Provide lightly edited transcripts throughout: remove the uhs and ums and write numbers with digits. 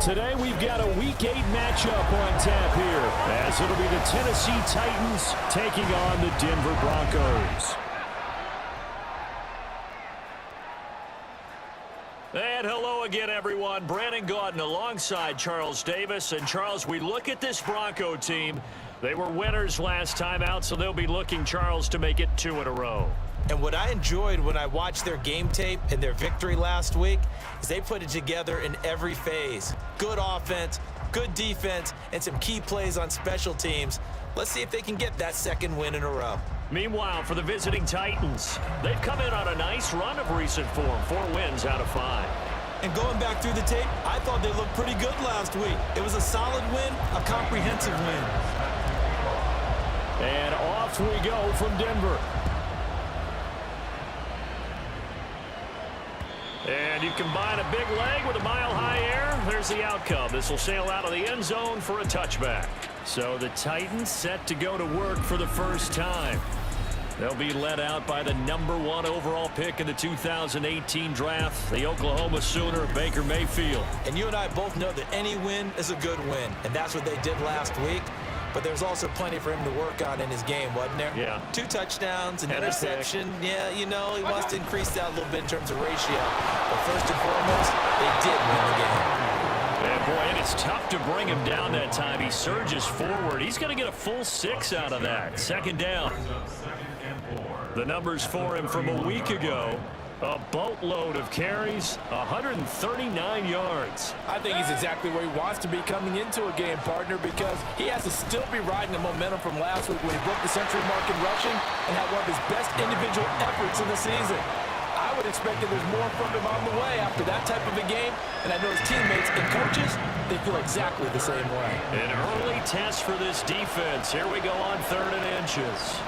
Today we've got a Week 8 matchup on tap here, as it'll be the Tennessee Titans taking on the Denver Broncos. And hello again, everyone. Brandon Gaudin alongside Charles Davis. And Charles, we look at this Bronco team. They were winners last time out, so they'll be looking, Charles, to make it 2 in a row. And what I enjoyed when I watched their game tape and their victory last week is they put it together in every phase. Good offense, good defense, and some key plays on special teams. Let's see if they can get that 2nd win in a row. Meanwhile, for the visiting Titans, they've come in on a nice run of recent form, 4 wins out of 5. And going back through the tape, I thought they looked pretty good last week. It was a solid win, a comprehensive win. And off we go from Denver. And you combine a big leg with a mile-high air, there's the outcome. This will sail out of the end zone for a touchback. So the Titans set to go to work for the first time. They'll be led out by the #1 overall pick in the 2018 draft, the Oklahoma Sooner, Baker Mayfield. And you and I both know that any win is a good win, and that's what they did last week. But there's also plenty for him to work on in his game, wasn't there? Yeah. 2 touchdowns, an And interception. Yeah, you know, he wants to increase that a little bit in terms of ratio. But first and foremost, they did win the game. And boy, and it's tough to bring him down that time. He surges forward. He's going to get a full 6 out of that. 2nd down. The numbers for him from a week ago. A boatload of carries, 139 yards. I think he's exactly where he wants to be coming into a game, partner, because he has to still be riding the momentum from last week when he broke the century mark in rushing and had one of his best individual efforts in the season. I would expect that there's more from him on the way after that type of a game, and I know his teammates and coaches, they feel exactly the same way. An early test for this defense. Here we go on 3rd and inches.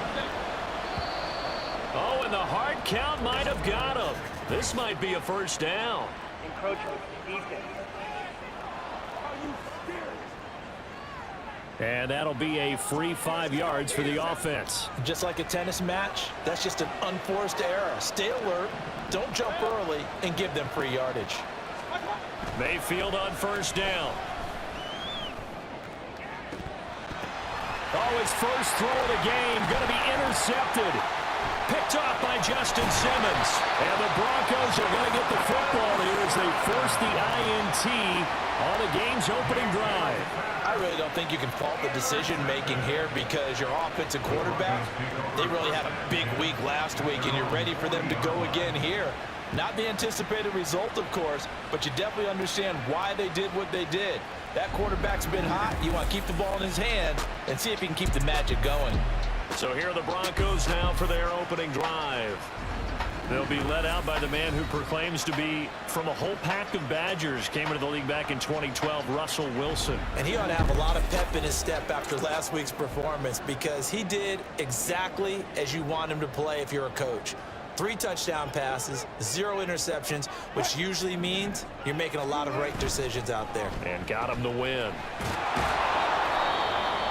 Oh, and the hard count might have got him. This might be a first down. Encroachment defense. And that'll be a free 5 yards for the offense. Just like a tennis match, that's just an unforced error. Stay alert, don't jump early, and give them free yardage. Mayfield on 1st down. Oh, his first throw of the game going to be intercepted. Picked off by Justin Simmons. And the Broncos are going to get the football here as they force the INT on the game's opening drive. I really don't think you can fault the decision-making here because your offensive quarterback, they really had a big week last week, and you're ready for them to go again here. Not the anticipated result, of course, but you definitely understand why they did what they did. That quarterback's been hot. You want to keep the ball in his hand and see if he can keep the magic going. So here are the Broncos now for their opening drive. They'll be led out by the man who proclaims to be from a whole pack of Badgers. Came into the league back in 2012, Russell Wilson. And he ought to have a lot of pep in his step after last week's performance because he did exactly as you want him to play if you're a coach. 3 touchdown passes, 0 interceptions, which usually means you're making a lot of right decisions out there. And got him the win.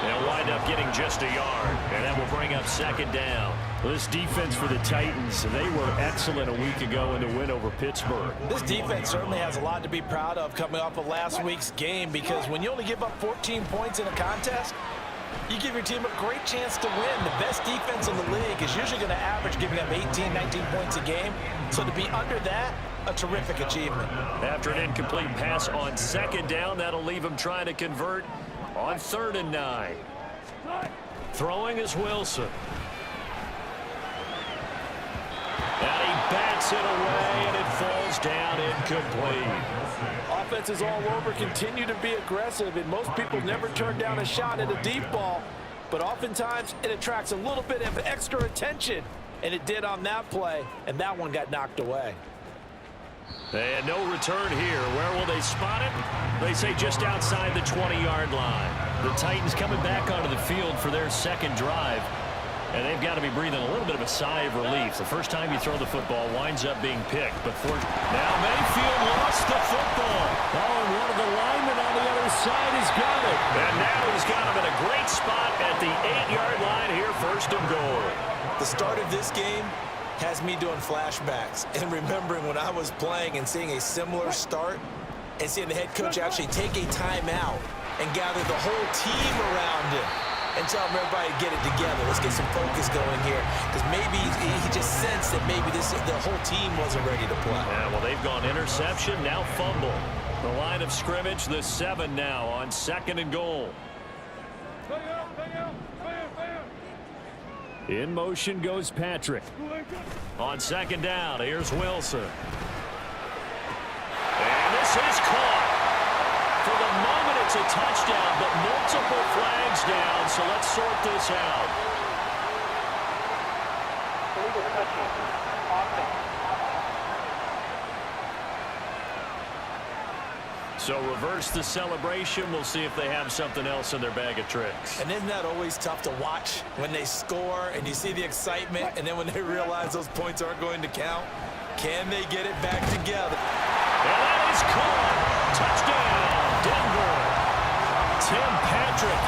They'll wind up getting just a yard, and that will bring up 2nd down. Well, this defense for the Titans, they were excellent a week ago in the win over Pittsburgh. This defense certainly has a lot to be proud of coming off of last week's game because when you only give up 14 points in a contest, you give your team a great chance to win. The best defense in the league is usually going to average giving up 18, 19 points a game. So to be under that, a terrific achievement. After an incomplete pass on 2nd down, that'll leave him trying to convert on 3rd and 9. Throwing is Wilson. And he bats it away, and it falls down incomplete. Offenses all over continue to be aggressive, and most people never turn down a shot at a deep ball. But oftentimes, it attracts a little bit of extra attention, and it did on that play, and that one got knocked away. And no return here. Where will they spot it? They say just outside the 20-yard line. The Titans coming back onto the field for their 2nd drive. And they've got to be breathing a little bit of a sigh of relief. The first time you throw the football winds up being picked. But now Mayfield lost the football. Oh, and one of the linemen on the other side has got it. And now he's got him in a great spot at the 8-yard line here, 1st and goal. The start of this game has me doing flashbacks and remembering when I was playing and seeing a similar start and seeing the head coach actually take a timeout and gather the whole team around him and tell everybody to get it together. Let's get some focus going here, because maybe he just sensed that maybe the whole team wasn't ready to play. Yeah, well, they've gone interception, now fumble. The line of scrimmage, the 7 now on 2nd and goal. In motion goes Patrick. On 2nd down, here's Wilson. And this is caught. For the moment, it's a touchdown, but multiple flags down, so let's sort this out. Illegal touching. Offense. So reverse the celebration. We'll see if they have something else in their bag of tricks. And isn't that always tough to watch when they score and you see the excitement, and then when they realize those points aren't going to count? Can they get it back together? And that is caught. Touchdown, Denver. Tim Patrick,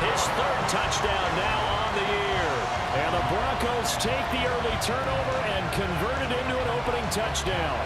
his 3rd touchdown now on the year. And the Broncos take the early turnover and convert it into an opening touchdown.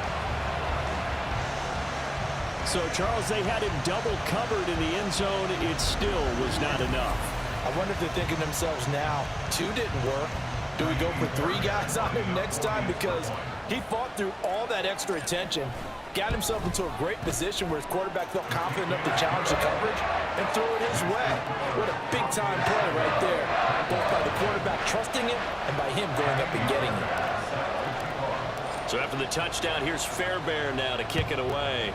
So, Charles, they had him double covered in the end zone. It still was not enough. I wonder if they're thinking to themselves now, 2 didn't work. Do we go for 3 guys on him next time? Because he fought through all that extra attention, got himself into a great position where his quarterback felt confident enough to challenge the coverage and throw it his way. What a big-time play right there, both by the quarterback trusting it and by him going up and getting it. So after the touchdown, here's Fairbairn now to kick it away.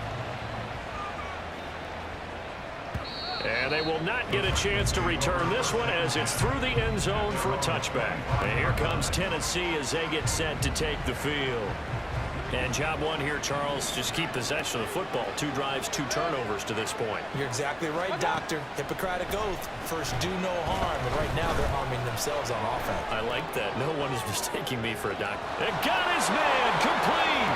And they will not get a chance to return this one as it's through the end zone for a touchback. And here comes Tennessee as they get set to take the field. And job 1 here, Charles, just keep possession of the football. 2 drives, 2 turnovers to this point. You're exactly right, Doctor. Hippocratic oath. First, do no harm. And right now, they're harming themselves on offense. I like that. No one is mistaking me for a doctor. And got his man complete.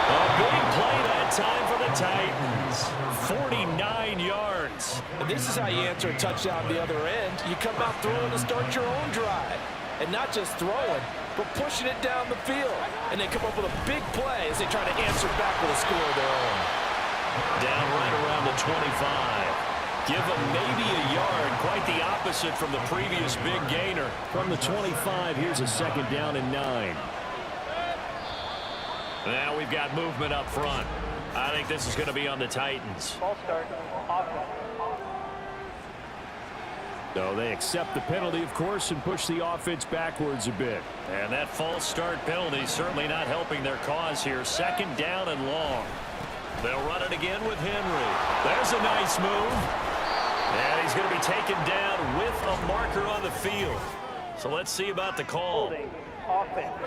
A big play that time for the Titans. 49 yards. And this is how you answer a touchdown the other end. You come out throwing to start your own drive. And not just throwing, but pushing it down the field. And they come up with a big play as they try to answer back with a score of their own. Down right around the 25. Give them maybe a yard. Quite the opposite from the previous big gainer. From the 25, here's a 2nd down and 9. Now we've got movement up front. I think this is going to be on the Titans. False start. Offense. So they accept the penalty, of course, and push the offense backwards a bit. And that false start penalty certainly not helping their cause here. 2nd down and long. They'll run it again with Henry. There's a nice move. And he's going to be taken down with a marker on the field. So let's see about the call. Holding. Offense.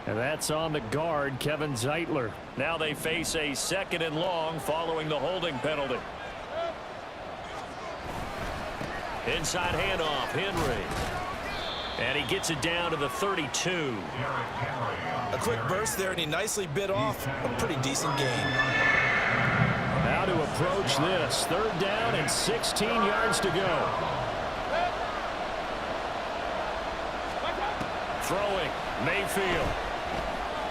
And that's on the guard, Kevin Zeitler. Now they face a 2nd and long following the holding penalty. Inside handoff, Henry. And he gets it down to the 32. A quick burst there, and he nicely bit off a pretty decent gain. How to approach this. 3rd down and 16 yards to go. Throwing, Mayfield.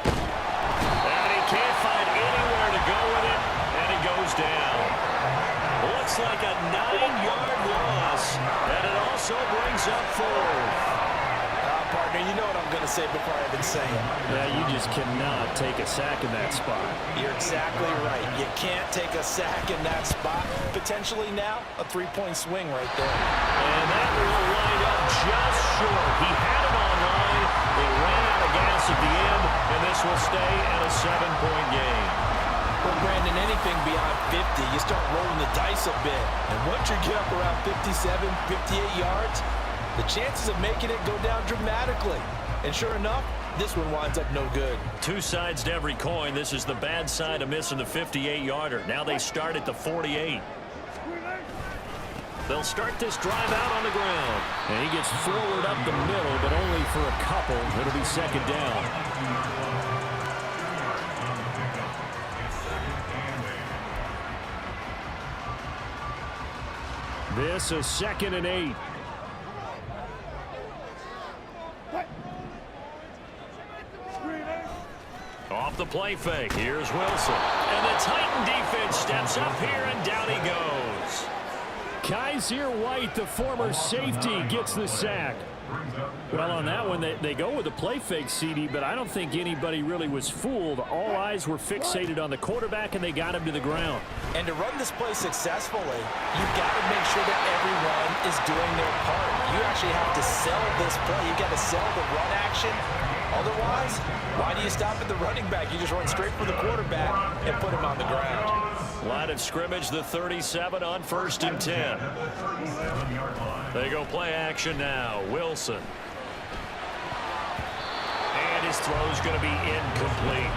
And he can't find anywhere to go with it, and he goes down. Looks like a 9-yard loss, and it also brings up 4th. Partner, you know what I'm going to say before I even say it. Yeah, you just cannot take a sack in that spot. You're exactly right. You can't take a sack in that spot. Potentially now, a 3-point swing right there. And that will line up just short. He had it on line. They ran out of gas at the end, and this will stay at a 7-point game. Well, Brandon, anything beyond 50, you start rolling the dice a bit. And once you get up around 57, 58 yards, the chances of making it go down dramatically. And sure enough, this one winds up no good. 2 sides to every coin. This is the bad side of missing the 58-yarder. Now they start at the 48. They'll start this drive out on the ground. And he gets forward up the middle, but only for a couple. It'll be 2nd down. This is 2nd and 8. Off the play fake. Here's Wilson. And the Titan defense steps up here, and down he goes. Kaiser White, the former safety, gets the sack. Well, on that one, they go with a play fake, CD, but I don't think anybody really was fooled. All eyes were fixated on the quarterback, and they got him to the ground. And to run this play successfully, you've got to make sure that everyone is doing their part. You actually have to sell this play. You've got to sell the run action. Otherwise, why do you stop at the running back? You just run straight for the quarterback and put him on the ground. Line of scrimmage, the 37 on 1st and 10. They go play action now. Wilson. And his throw's going to be incomplete.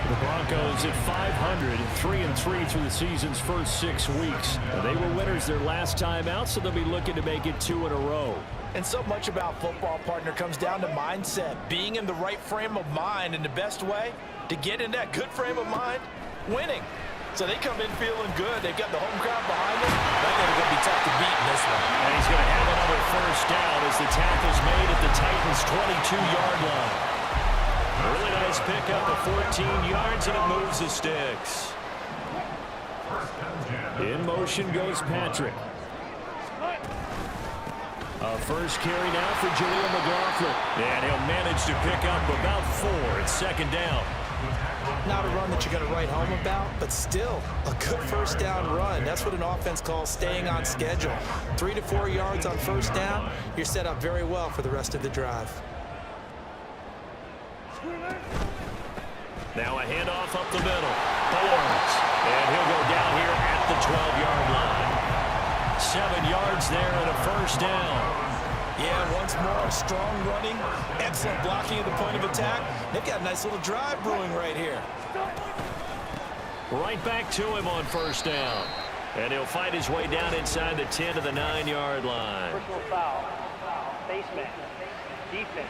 The Broncos at 500, 3-3 through the season's first 6 weeks. They were winners their last time out, so they'll be looking to make it 2 in a row. And so much about football, partner, comes down to mindset, being in the right frame of mind, and the best way to get in that good frame of mind, winning. So they come in feeling good. They've got the home crowd behind them. I think they're going to be tough to beat in this one. And he's going to have another first down as the tackle's made at the Titans' 22-yard line. Really nice pickup of 14 yards, and it moves the sticks. In motion goes Patrick. A first carry now for Jaleel McLaughlin. And he'll manage to pick up about 4. It's 2nd down. Not a run that you're going to write home about, but still a good first down run. That's what an offense calls staying on schedule. 3 to 4 yards on first down. You're set up very well for the rest of the drive. Now a handoff up the middle. Barnes. And he'll go down here at the 12-yard line. 7 yards there and a first down. Yeah, once more, strong running, excellent blocking at the point of attack. They've got a nice little drive brewing right here. Right back to him on first down. And he'll fight his way down inside the 10 to the 9-yard line. Personal foul. Face mask. Defense.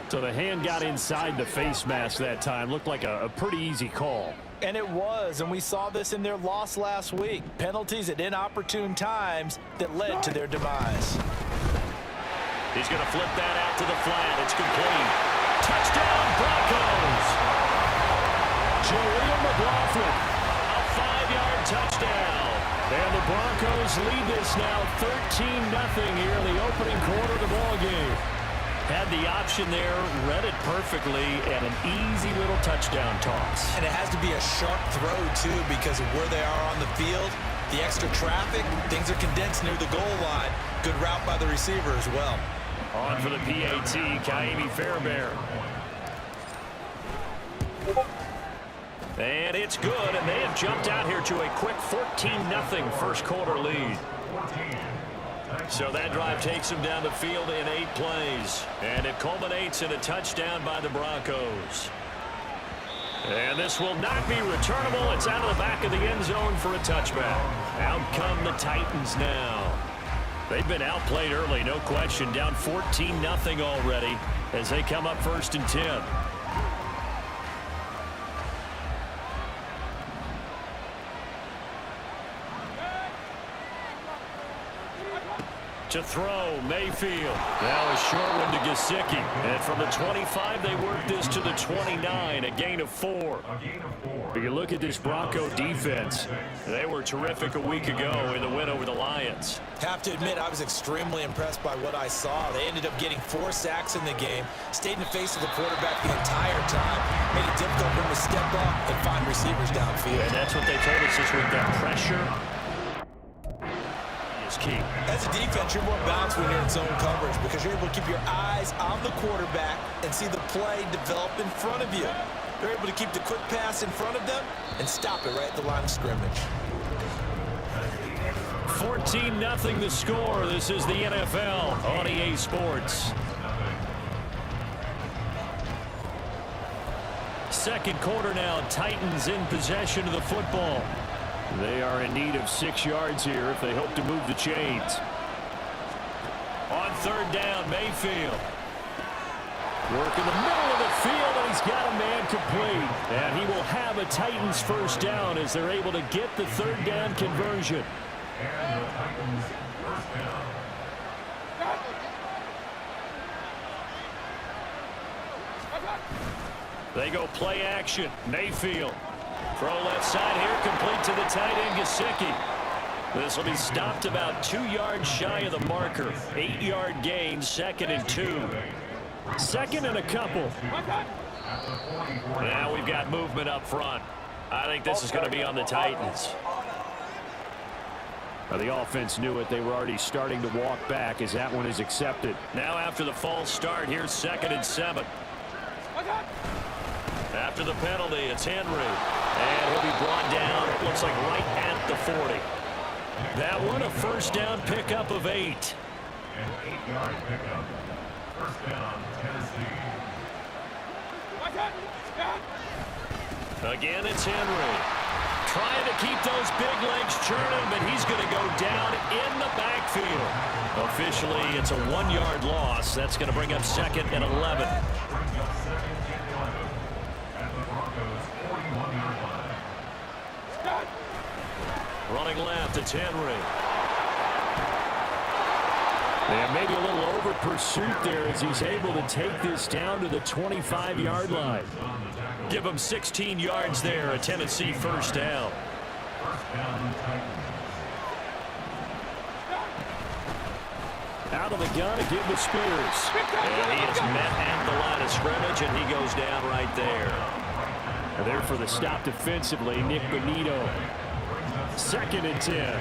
So the hand got inside the face mask that time. Looked like a pretty easy call. And it was, and we saw this in their loss last week. Penalties at inopportune times that led to their demise. He's going to flip that out to the flat. It's complete. Touchdown, Broncos! Jaleel McLaughlin. A 5-yard touchdown. And the Broncos lead this now 13-0 here in the opening quarter of the ball game. Had the option there, read it perfectly, and an easy little touchdown toss. And it has to be a sharp throw, too, because of where they are on the field. The extra traffic, things are condensed near the goal line. Good route by the receiver as well. On for the PAT, Kaimi Fairbairn. And it's good, and they have jumped out here to a quick 14-0 first quarter lead. So that drive takes them down the field in 8 plays. And it culminates in a touchdown by the Broncos. And this will not be returnable. It's out of the back of the end zone for a touchback. Out come the Titans now. They've been outplayed early, no question. Down 14-0 already as they come up 1st and 10. To throw, Mayfield. Now a short one to Gesicki. And from the 25, they work this to the 29, a gain of 4. If you look at this Bronco defense, they were terrific a week ago in the win over the Lions. Have to admit, I was extremely impressed by what I saw. They ended up getting 4 sacks in the game, stayed in the face of the quarterback the entire time, made it difficult for him to step up and find receivers downfield. And that's what they told us this week, that pressure is key. As a defense, you're more balanced when you're in zone coverage because you're able to keep your eyes on the quarterback and see the play develop in front of you. They're able to keep the quick pass in front of them and stop it right at the line of scrimmage. 14-0 the score. This is the NFL on EA Sports. Second quarter now. Titans in possession of the football. they are in need of 6 yards here if they hope to move the chains. On 3rd down, Mayfield. Work in the middle of the field, and he's got a man complete. And he will have a Titans first down as they're able to get the 3rd down conversion. And the Titans first down. They go play action. Mayfield. Throw left side here, complete to the tight end, Gesicki. This will be stopped about 2 yards shy of the marker. 8-yard gain, 2nd and 2. 2nd and a couple. Now we've got movement up front. I think this is going to be on the Titans. Well, the offense knew it. They were already starting to walk back as that one is accepted. Now after the false start, here's 2nd and 7. After the penalty, it's Henry. And he'll be brought down, it looks like right at the 40. That one, a first down pickup of 8. An 8-yard pickup. First down, Tennessee. Again, it's Henry. Trying to keep those big legs churning, but he's going to go down in the backfield. Officially, it's a 1-yard loss. That's going to bring up 2nd and 11. Brings up 2nd and 11 at the Broncos' 41-yard line. Running left, it's Henry. Yeah, maybe a little over pursuit there as he's able to take this down to the 25-yard line. Give him 16 yards there, a Tennessee first down. First down, Titans. Out of the gun again with Spears. And he is met at the line of scrimmage, and he goes down right there. And there for the stop defensively, Nick Bonito. 2nd and 10. At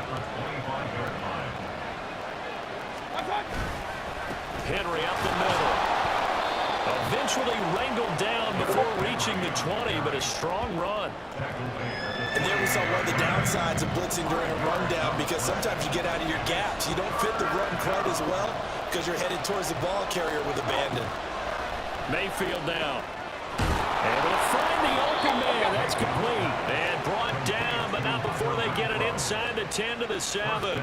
the 25-yard line. Henry up the middle. Eventually wrangled down before reaching the 20, but a strong run. And there we saw one of the downsides of blitzing during a rundown, because sometimes you get out of your gaps. You don't fit the run quite as well because you're headed towards the ball carrier with abandon. Mayfield now. And will find the open man. That's complete. And brought down, but not before they get it inside the 10 to the 7.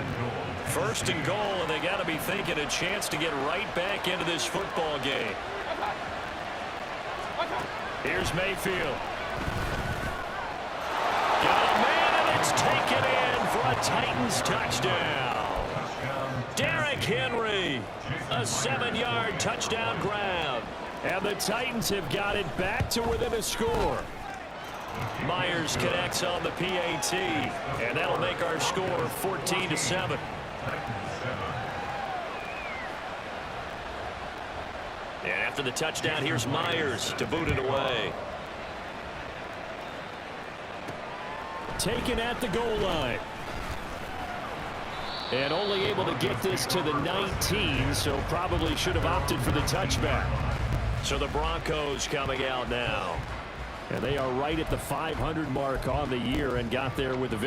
First and goal, and they got to be thinking a chance to get right back into this football game. Here's Mayfield. Got a man, and it's taken in for a Titans touchdown. Derrick Henry, a 7-yard touchdown grab. And the Titans have got it back to within a score. Myers connects on the PAT, and that'll make our score 14-7. And after the touchdown, here's Myers to boot it away. Taken at the goal line. And only able to get this to the 19, so probably should have opted for the touchback. So the Broncos coming out now. And they are right at the 500 mark on the year and got there with the victory.